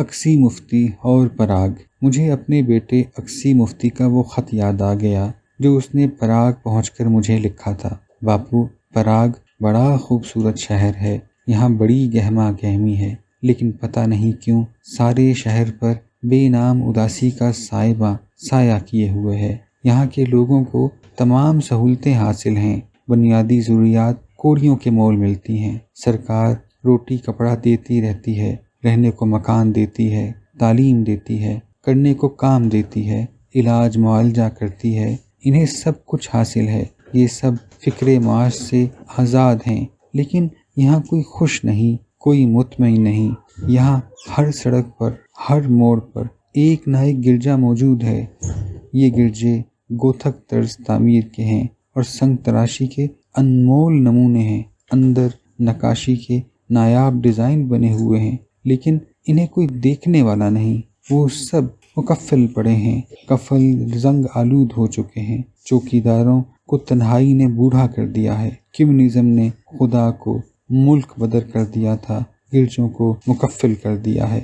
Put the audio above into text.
اکسی مفتی اور پراگ۔ مجھے اپنے بیٹے اکسی مفتی کا وہ خط یاد آ گیا جو اس نے پراگ پہنچ کر مجھے لکھا تھا۔ باپو، پراگ بڑا خوبصورت شہر ہے، یہاں بڑی گہما گہمی ہے، لیکن پتہ نہیں کیوں سارے شہر پر بے نام اداسی کا سایہ کیے ہوئے ہے۔ یہاں کے لوگوں کو تمام سہولتیں حاصل ہیں، بنیادی ضروریات کوڑیوں کے مول ملتی ہیں، سرکار روٹی کپڑا دیتی رہتی ہے، رہنے کو مکان دیتی ہے، تعلیم دیتی ہے، کرنے کو کام دیتی ہے، علاج معالجہ کرتی ہے، انہیں سب کچھ حاصل ہے، یہ سب فکر معاش سے آزاد ہیں، لیکن یہاں کوئی خوش نہیں، کوئی مطمئن نہیں۔ یہاں ہر سڑک پر، ہر موڑ پر ایک نہ ایک گرجا موجود ہے۔ یہ گرجے گوتھک طرز تعمیر کے ہیں اور سنگ تراشی کے انمول نمونے ہیں، اندر نقاشی کے نایاب ڈیزائن بنے ہوئے ہیں، لیکن انہیں کوئی دیکھنے والا نہیں۔ وہ سب مکفل پڑے ہیں، کفل زنگ آلود ہو چکے ہیں۔ چوکیداروں کو تنہائی نے بوڑھا کر دیا ہے، کمیونزم نے خدا کو ملک بدر کر دیا تھا، گرجوں کو مکفل کر دیا ہے۔